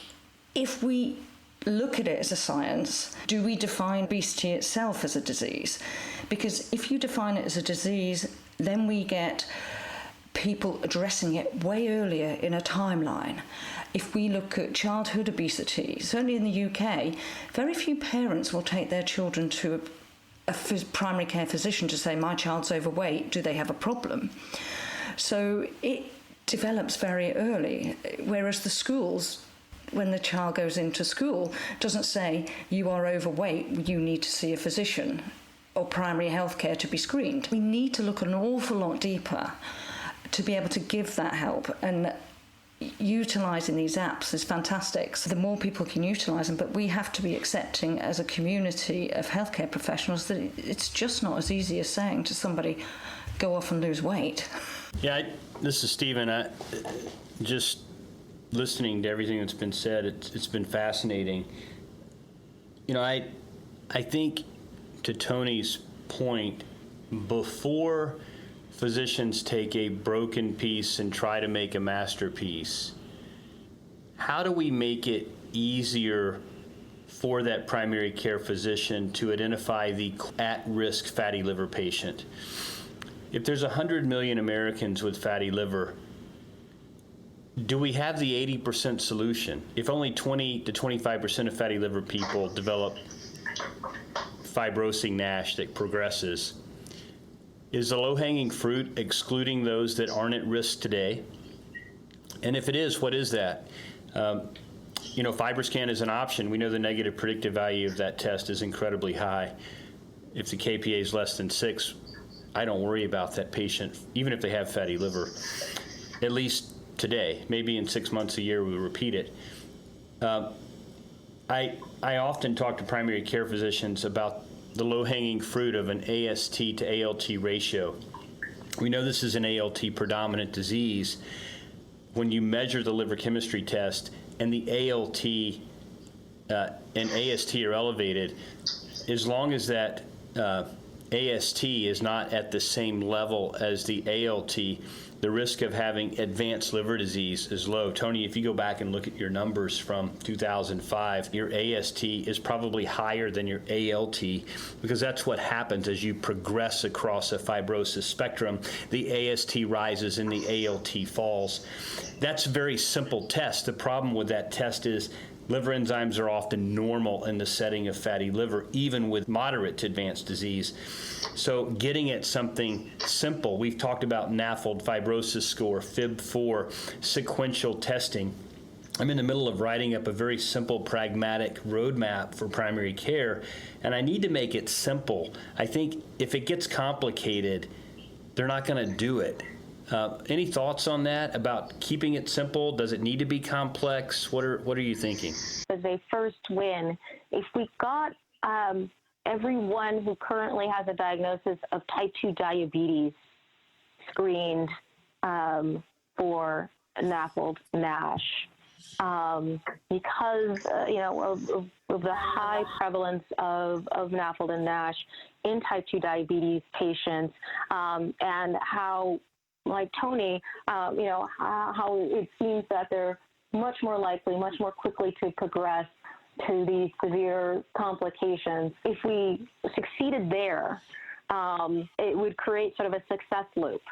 if we look at it as a science, do we define obesity itself as a disease? Because if you define it as a disease, then we get people addressing it way earlier in a timeline. If we look at childhood obesity, certainly in the UK, very few parents will take their children to a primary care physician to say, my child's overweight, do they have a problem? So it develops very early, whereas the schools, when the child goes into school, doesn't say, you are overweight, you need to see a physician. or primary health care to be screened. We need to look an awful lot deeper to be able to give that help, and utilising these apps is fantastic. So the more people can utilise them, but we have to be accepting as a community of healthcare professionals that it's just not as easy as saying to somebody, go off and lose weight. Yeah, this is Stephen. Just listening to everything that's been said, it's been fascinating. You know, I think, to Tony's point, before physicians take a broken piece and try to make a masterpiece, how do we make it easier for that primary care physician to identify the at-risk fatty liver patient? If there's 100 million Americans with fatty liver, do we have the 80% solution? If only 20 to 25% of fatty liver people develop fibrosing NASH that progresses, is the low-hanging fruit excluding those that aren't at risk today? And if it is, what is that? FibroScan is an option. We know the negative predictive value of that test is incredibly high. If the KPA is less than 6, I don't worry about that patient, even if they have fatty liver, at least today. Maybe in 6 months, a year, we repeat it. I often talk to primary care physicians about the low-hanging fruit of an AST to ALT ratio. We know this is an ALT predominant disease. When you measure the liver chemistry test and the ALT and AST are elevated, as long as that AST is not at the same level as the ALT, the risk of having advanced liver disease is low. Tony, if you go back and look at your numbers from 2005, your AST is probably higher than your ALT, because that's what happens as you progress across a fibrosis spectrum. The AST rises and the ALT falls. That's a very simple test. The problem with that test is liver enzymes are often normal in the setting of fatty liver, even with moderate to advanced disease. So getting at something simple, we've talked about NAFLD, fibrosis score, FIB4, sequential testing. I'm in the middle of writing up a very simple, pragmatic roadmap for primary care, and I need to make it simple. I think if it gets complicated, they're not going to do it. Any thoughts on that, about keeping it simple? Does it need to be complex? What are you thinking? As a first win, if we got everyone who currently has a diagnosis of type 2 diabetes screened for NAFLD, NASH, because of the high prevalence of NAFLD and NASH in type 2 diabetes patients, and how, like Tony, how it seems that they're much more likely, much more quickly to progress to these severe complications. If we succeeded there, it would create sort of a success loop,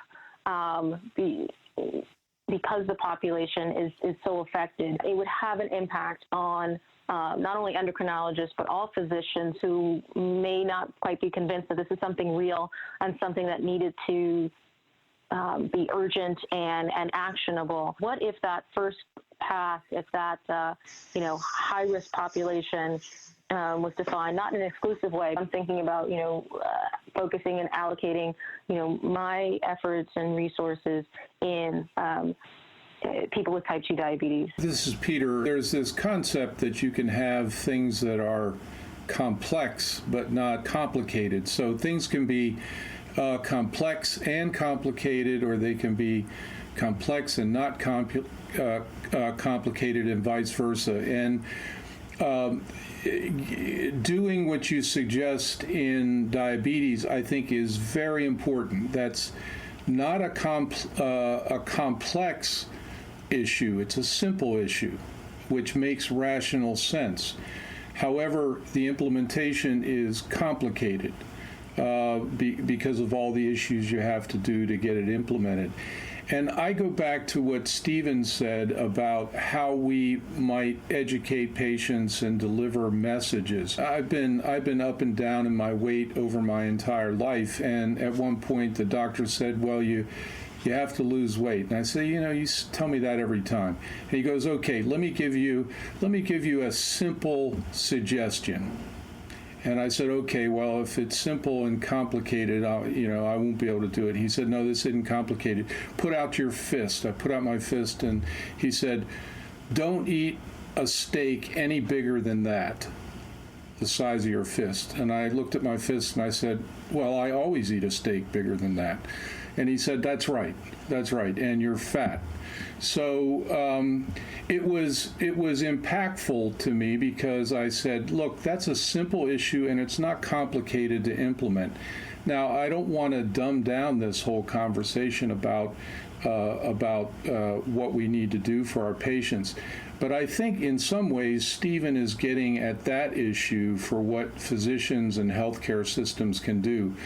because the population is so affected. It would have an impact on not only endocrinologists, but all physicians who may not quite be convinced that this is something real and something that needed to be urgent and actionable. What if that first pass, if that high-risk population was defined not in an exclusive way? I'm thinking about focusing and allocating my efforts and resources in people with type 2 diabetes. This is Peter. There's this concept that you can have things that are complex but not complicated. So things can be complex and complicated, or they can be complex and not complicated, and vice versa. And doing what you suggest in diabetes, I think, is very important. That's not a complex issue. It's a simple issue, which makes rational sense. However, the implementation is complicated because of all the issues you have to do to get it implemented. And I go back to what Stephen said about how we might educate patients and deliver messages. I've been up and down in my weight over my entire life, and at one point the doctor said, well, you have to lose weight. And I say, you tell me that every time. And he goes, okay, let me give you a simple suggestion. And I said, okay, well, if it's simple and complicated, I won't be able to do it. He said, no, this isn't complicated. Put out your fist. I put out my fist, and he said, don't eat a steak any bigger than that, the size of your fist. And I looked at my fist and I said, well, I always eat a steak bigger than that. And he said, that's right, and you're fat. So it was impactful to me because I said, look, that's a simple issue and it's not complicated to implement. Now, I don't want to dumb down this whole conversation about what we need to do for our patients. But I think in some ways, Stephen is getting at that issue for what physicians and healthcare systems can do.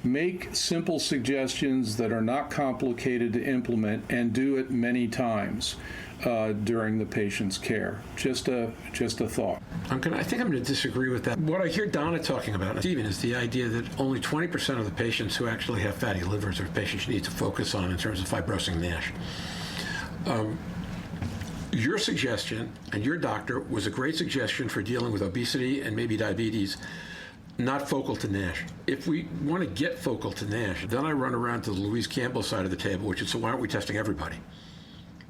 Make simple suggestions that are not complicated to implement and do it many times during the patient's care. Just a thought. I think I'm going to disagree with that. What I hear Donna talking about, Stephen, is the idea that only 20% of the patients who actually have fatty livers are patients you need to focus on in terms of fibrosing NASH. Your suggestion, and your doctor, was a great suggestion for dealing with obesity and maybe diabetes, not focal to NASH. If we want to get focal to NASH, then I run around to the Louise Campbell side of the table, which is, so why aren't we testing everybody?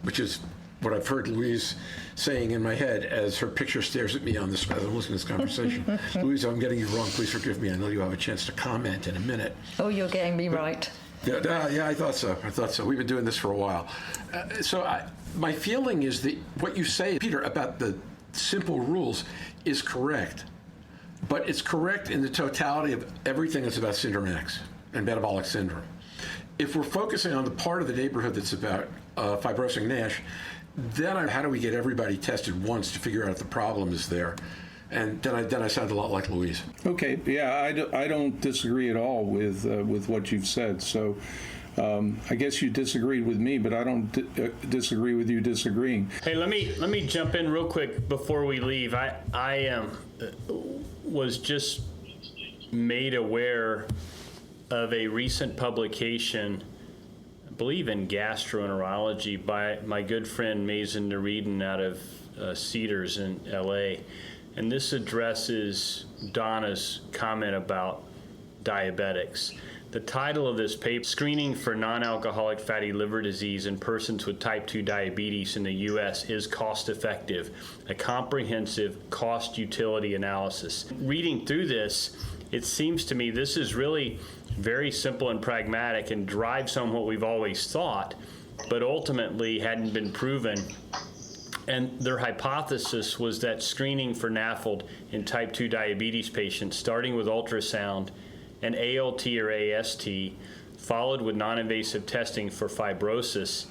Which is what I've heard Louise saying in my head as her picture stares at me on this, as I'm listening to this conversation. Louise, I'm getting you wrong. Please forgive me. I know you have a chance to comment in a minute. Oh, you're getting me right. Yeah, I thought so. We've been doing this for a while. My feeling is that what you say, Peter, about the simple rules is correct. But it's correct in the totality of everything that's about Syndrome X and metabolic syndrome. If we're focusing on the part of the neighborhood that's about fibrosing NASH, then how do we get everybody tested once to figure out if the problem is there? And then I sound a lot like Louise. Okay, yeah, I don't disagree at all with what you've said. So I guess you disagreed with me, but I don't disagree with you disagreeing. Hey, let me jump in real quick before we leave. I was just made aware of a recent publication, I believe in gastroenterology, by my good friend Mazen Nareedin out of Cedars in LA. And this addresses Donna's comment about diabetics. The title of this paper, Screening for Non-Alcoholic Fatty Liver Disease in Persons with Type 2 Diabetes in the U.S. is Cost-Effective, a comprehensive cost-utility analysis. Reading through this, it seems to me this is really very simple and pragmatic and drives home what we've always thought, but ultimately hadn't been proven. And their hypothesis was that screening for NAFLD in type 2 diabetes patients, starting with ultrasound and ALT or AST, followed with non-invasive testing for fibrosis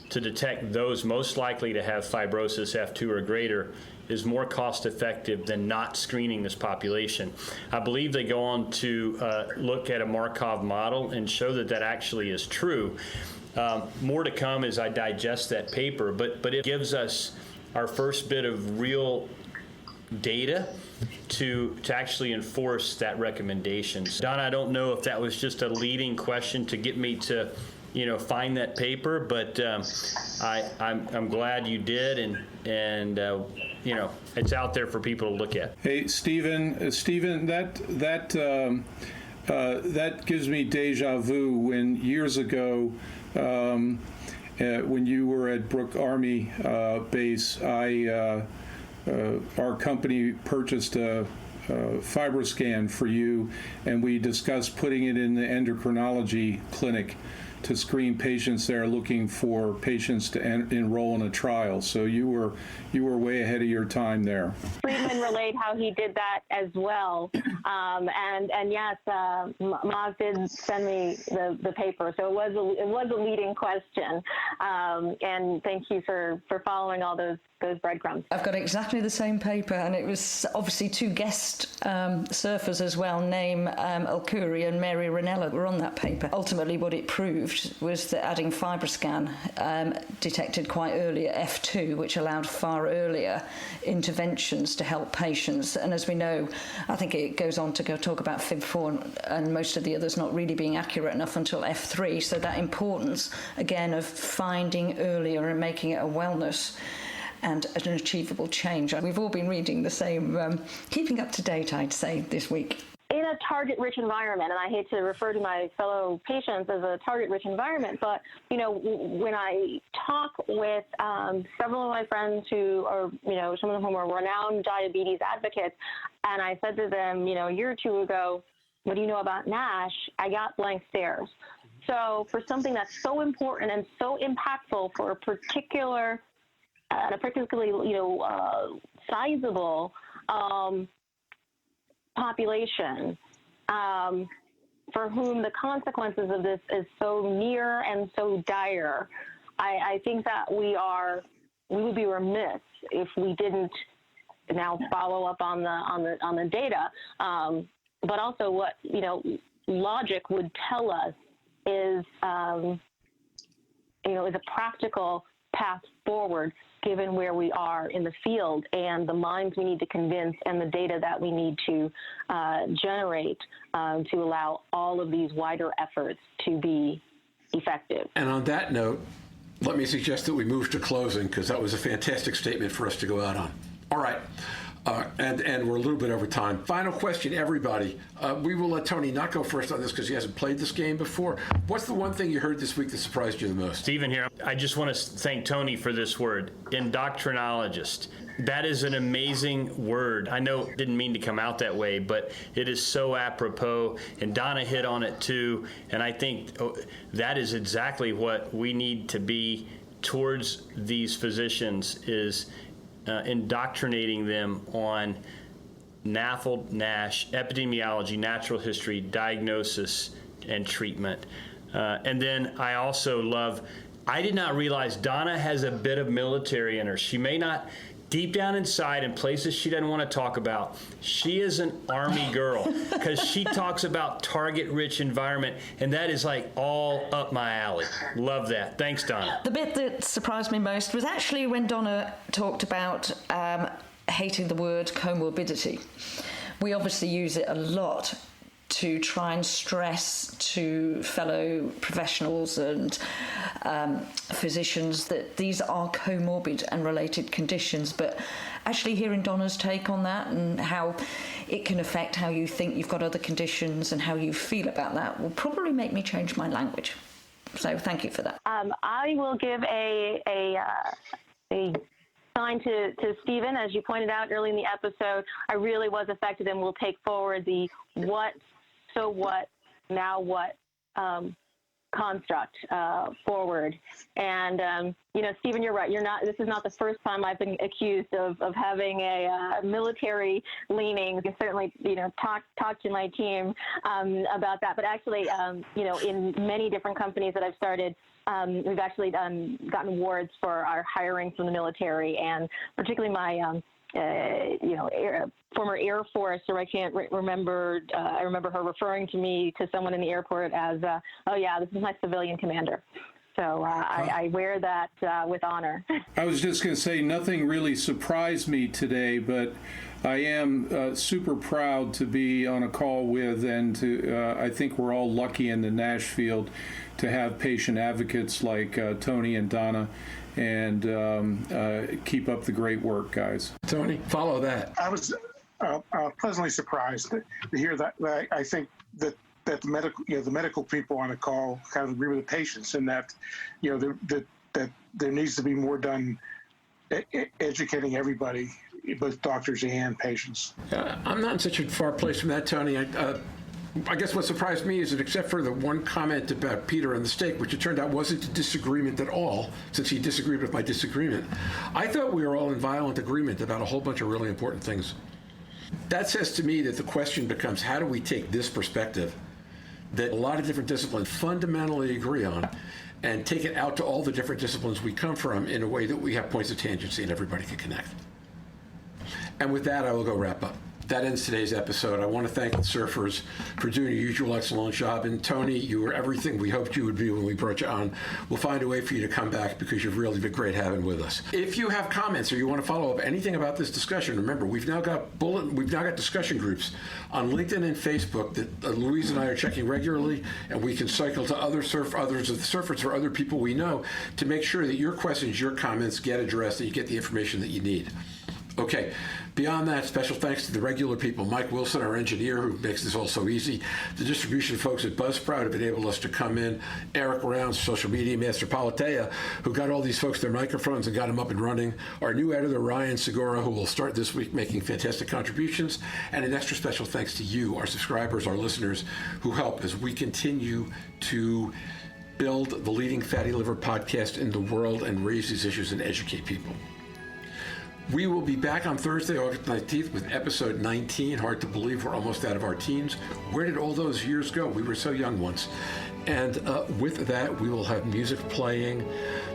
to detect those most likely to have fibrosis F2 or greater, is more cost-effective than not screening this population. I believe they go on to look at a Markov model and show that that actually is true. More to come as I digest that paper, but it gives us our first bit of real data to actually enforce that recommendation. Donna, I don't know if that was just a leading question to get me to, find that paper, but I'm glad you did, and it's out there for people to look at. Hey, Stephen, that gives me deja vu when years ago, when you were at Brooke Army Base, our company purchased a FibroScan for you, and we discussed putting it in the endocrinology clinic to screen patients there looking for patients to enroll in a trial. So you were way ahead of your time there. Friedman relayed how he did that as well. And yes, Maz did send me the paper. So it was a leading question. And thank you for following all those breadcrumbs. I've got exactly the same paper, and it was obviously two guest surfers as well, Naim Alkhouri and Mary Ranella, were on that paper. Ultimately, what it proved was that adding FibroScan detected quite early at F2, which allowed far earlier interventions to help patients. And as we know, I think it goes on to go talk about FIB4 and most of the others not really being accurate enough until F3. So that importance, again, of finding earlier and making it a wellness and an achievable change. We've all been reading the same, keeping up to date, I'd say, this week. In a target-rich environment, and I hate to refer to my fellow patients as a target-rich environment, but, when I talk with several of my friends who are, some of whom are renowned diabetes advocates, and I said to them, a year or two ago, what do you know about NASH? I got blank stares. So for something that's so important and so impactful for a particularly, sizable population for whom the consequences of this is so near and so dire, I think that we would be remiss if we didn't now follow up on the data. But also, what logic would tell us is is a practical path forward, given where we are in the field and the minds we need to convince and the data that we need to generate to allow all of these wider efforts to be effective. And on that note, let me suggest that we move to closing, because that was a fantastic statement for us to go out on. All right. And we're a little bit over time. Final question, everybody. We will let Tony not go first on this because he hasn't played this game before. What's the one thing you heard this week that surprised you the most? Stephen here. I just want to thank Tony for this word, indoctrinologist. That is an amazing word. I know it didn't mean to come out that way, but it is so apropos, and Donna hit on it too, and I think that is exactly what we need to be towards these physicians is indoctrinating them on NAFLD, NASH, epidemiology, natural history, diagnosis, and treatment. And then I also love, I did not realize Donna has a bit of military in her. She may not, deep down inside in places she doesn't want to talk about, she is an Army girl because she talks about target-rich environment, and that is like all up my alley. Love that. Thanks, Donna. The bit that surprised me most was actually when Donna talked about hating the word comorbidity. We obviously use it a lot to try and stress to fellow professionals and physicians that these are comorbid and related conditions, but actually hearing Donna's take on that and how it can affect how you think you've got other conditions and how you feel about that will probably make me change my language. So thank you for that. I will give a sign to Stephen, as you pointed out early in the episode. I really was affected, and we'll take forward the what, so what, now what construct forward. And Stephen, you're right. This is not the first time I've been accused of having a military leaning. You can certainly talk to my team about that. But actually, in many different companies that I've started, we've actually gotten awards for our hiring from the military, and particularly my former Air Force, or I can't remember. I remember her referring to me to someone in the airport as, "Oh yeah, this is my civilian commander." So I wear that with honor. I was just going to say, nothing really surprised me today, but I am super proud to be on a call with, and I think we're all lucky in the NASH field to have patient advocates like Tony and Donna. And keep up the great work, guys. Tony, follow that. I was pleasantly surprised to hear that. I think that the medical people on the call kind of agree with the patients, and that that there needs to be more done educating everybody, both doctors and patients. I'm not in such a far place from that, Tony. I guess what surprised me is that, except for the one comment about Peter and the steak, which it turned out wasn't a disagreement at all, since he disagreed with my disagreement, I thought we were all in violent agreement about a whole bunch of really important things. That says to me that the question becomes, how do we take this perspective that a lot of different disciplines fundamentally agree on and take it out to all the different disciplines we come from in a way that we have points of tangency and everybody can connect? And with that, I will go wrap up. That ends today's episode. I want to thank the surfers for doing your usual excellent job. And Tony, you were everything we hoped you would be when we brought you on. We'll find a way for you to come back because you've really been great having with us. If you have comments or you want to follow up anything about this discussion, remember we've now got discussion groups on LinkedIn and Facebook that Louise and I are checking regularly, and we can cycle to others of the surfers or other people we know to make sure that your questions, your comments get addressed and you get the information that you need. Okay, beyond that, special thanks to the regular people, Mike Wilson, our engineer, who makes this all so easy, the distribution folks at Buzzsprout have enabled us to come in, Eric Rounds, social media master Palatea, who got all these folks their microphones and got them up and running, our new editor, Ryan Segura, who will start this week making fantastic contributions, and an extra special thanks to you, our subscribers, our listeners, who help as we continue to build the leading fatty liver podcast in the world and raise these issues and educate people. We will be back on Thursday, August 19th with episode 19. Hard to believe we're almost out of our teens. Where did all those years go? We were so young once. And with that, we will have music playing.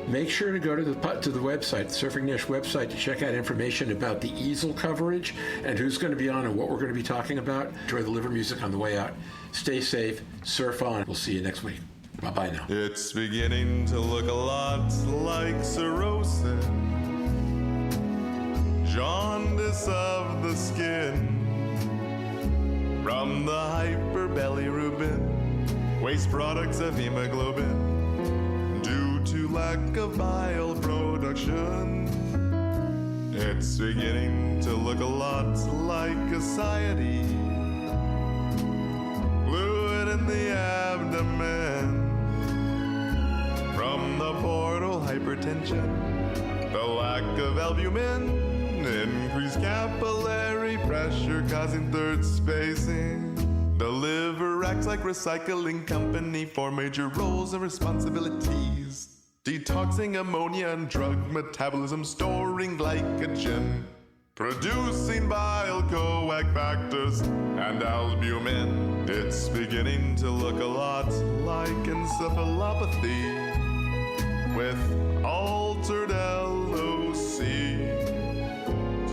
Make sure to go to the website, the Surfing Nash website, to check out information about the easel coverage and who's going to be on and what we're going to be talking about. Enjoy the liver music on the way out. Stay safe. Surf on. We'll see you next week. Bye-bye now. It's beginning to look a lot like cirrhosis. Jaundice of the skin from the hyperbilirubin, waste products of hemoglobin due to lack of bile production. It's beginning to look a lot like ascites, fluid in the abdomen from the portal hypertension, the lack of albumin, increased capillary pressure causing third spacing. The liver acts like recycling company for major roles and responsibilities. Detoxing ammonia and drug metabolism, storing glycogen, producing bile coag factors and albumin. It's beginning to look a lot like encephalopathy with altered LOC.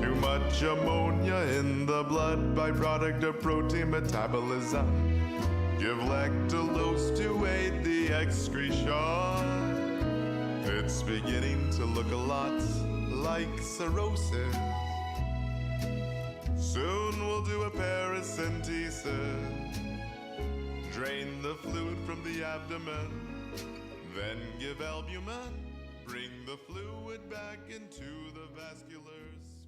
Too much ammonia in the blood, byproduct of protein metabolism. Give lactulose to aid the excretion. It's beginning to look a lot like cirrhosis. Soon we'll do a paracentesis. Drain the fluid from the abdomen, then give albumin. Bring the fluid back into the vasculars.